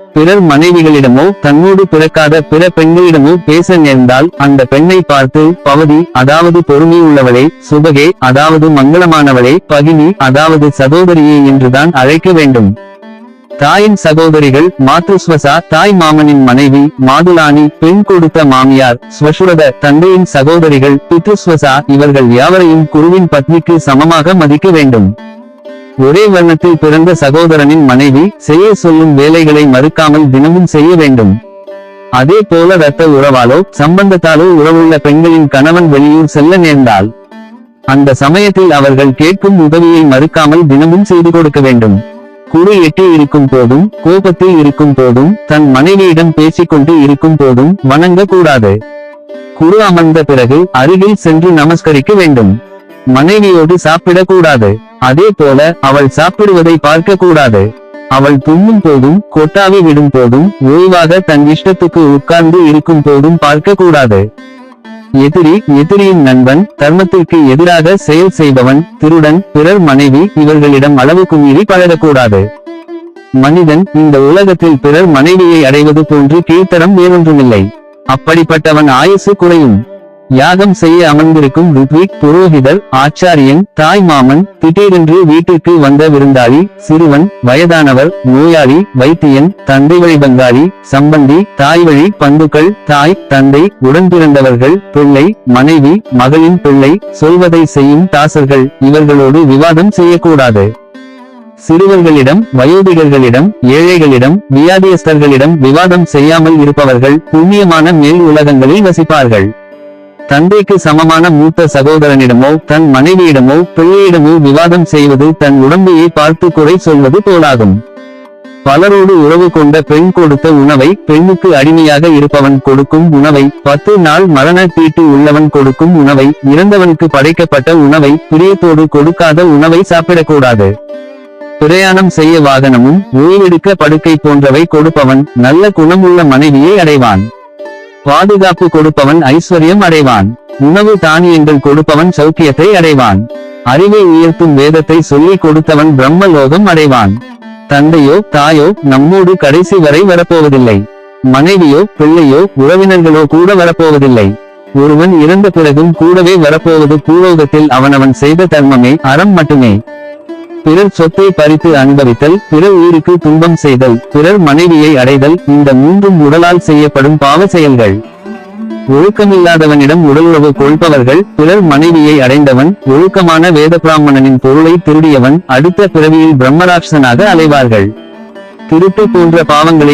பிறர் மனைவிகளிடமோ தன்னோடு பிறக்காத பிற பெண்களிடமோ பேச நேர்ந்தால் அந்த பெண்ணை பார்த்து பவதி அதாவது பொறுமை உள்ளவளே, சுபகே அதாவது மங்களமானவளே, பகினி அதாவது சகோதரியே என்றுதான் அழைக்க வேண்டும். தாயின் சகோதரிகள் மாத்ருஸ்வசா தாய் மாமனின் மனைவி, மாதுலானி பெண் கொடுத்த மாமியார், ஸ்வசுரத தந்தையின் சகோதரிகள், பித்ருஸ்வசா இவர்கள் யாவரையும் குருவின் பத்னிக்கு சமமாக மதிக்க வேண்டும். ஒரே வர்ணத்தில் பிறந்த சகோதரனின் மனைவி செய்ய சொல்லும் வேலைகளை மறுக்காமல் தினமும் செய்ய வேண்டும். அதே போல இரத்த உறவாலோ சம்பந்தத்தாலோ உறவுள்ள பெண்களின் கணவன் வெளியூர் செல்ல நேர்ந்தால் அந்த சமயத்தில் அவர்கள் கேட்கும் உதவியை மறுக்காமல் தினமும் செய்து கொடுக்க வேண்டும். குரு எட்டி இருக்கும் போதும் கோபத்தில் இருக்கும் போதும் தன் மனைவியிடம் பேசிக்கொண்டு இருக்கும் போதும் வணங்க கூடாது. குரு அமர்ந்த பிறகு அருகில் சென்று நமஸ்கரிக்க வேண்டும். மனைவியோடு சாப்பிடக்கூடாது. அதே போல அவள் சாப்பிடுவதை பார்க்க கூடாது. அவள் துண்ணும் போதும் கொட்டாவி விடும் போதும் ஓய்வாக தன் இஷ்டத்துக்கு உட்கார்ந்து இருக்கும் போதும் பார்க்க கூடாது. எதிரியின் நண்பன், தர்மத்திற்கு எதிராக செயல் செய்பவன், திருடன், பிறர் மனைவி இவர்களிடம் அளவுக்கு மீறி பழகக்கூடாது. மனிதன் இந்த உலகத்தில் பிறர் மனைவியை அடைவது போன்று கீழ்த்தரம் வேறொன்றுமில்லை. அப்படிப்பட்டவன் ஆயுசு குறையும். யாகம் செய்ய அமர்ந்திருக்கும் ருத்விக், புரோகிதர், ஆச்சாரியன், தாய் மாமன், திடீரென்று வீட்டிற்கு வந்த விருந்தாளி, சிறுவன், வயதானவர், நோயாளி, வைத்தியன், தந்தை வழி பங்காளி, சம்பந்தி, தாய் வழி பந்துக்கள், தாய், தந்தை, உடன் பிறந்தவர்கள், பிள்ளை, மனைவி, மகளின் பிள்ளை, சொல்வதை செய்யும் தாசர்கள் இவர்களோடு விவாதம் செய்யக்கூடாது. சிறுவர்களிடம், வயோதிகர்களிடம், ஏழைகளிடம், வியாதியஸ்தர்களிடம் விவாதம் செய்யாமல் இருப்பவர்கள் புண்ணியமான மேல் உலகங்களில் வசிப்பார்கள். தந்தைக்கு சமமான மூத்த சகோதரனிடமோ தன் மனைவியிடமோ பிள்ளையிடமோ விவாதம் செய்வது தன் உடம்பையை பார்த்து குறை சொல்வது போலாகும். பலரோடு உறவு கொண்ட பெண் கொடுத்த உணவை, பெண்ணுக்கு அடிமையாக இருப்பவன் கொடுக்கும் உணவை, 10 நாள் மரண தீட்டு உள்ளவன் கொடுக்கும் உணவை, இறந்தவனுக்கு படைக்கப்பட்ட உணவை, பிரியத்தோடு கொடுக்காத உணவை சாப்பிடக்கூடாது. பிரயாணம் செய்ய வாகனமும் ஓய்வெடுக்க படுக்கை போன்றவை கொடுப்பவன் நல்ல குணமுள்ள மனைவியை அடைவான். பாதுகாப்பு கொடுப்பவன் ஐஸ்வர்யம் அடைவான். உணவு தானியங்கள் கொடுப்பவன் சௌக்கியத்தை அடைவான். அறிவை உயர்த்தும் வேதத்தை சொல்லிக் கொடுத்தவன் பிரம்ம லோகம் அடைவான். தந்தையோ தாயோ நம்மோடு கடைசி வரை வரப்போவதில்லை. மனைவியோ பிள்ளையோ உறவினர்களோ கூட வரப்போவதில்லை. ஒருவன் இறந்த பிறகும் கூடவே வரப்போவது பூலோகத்தில் அவனவன் செய்த தர்மமே, அறம் மட்டுமே. பிறர் சொத்தை பறித்து அனுபவித்தல், பிற உயிருக்கு துன்பம் செய்தல், பிறர் மனைவியை அடைதல் இந்த மூன்றும் உடலால் செய்யப்படும் பாவ செயல்கள். ஒழுக்கமில்லாதவனிடம் உடலுறவு கொள்பவர்கள், பிறர் மனைவியை அடைந்தவன், ஒழுக்கமான வேத பிராமணனின் பொருளை திருடியவன் அடுத்த பிறவியில் பிரம்மராட்சனாக அலைவார்கள். திருட்டு போன்ற பாவங்களை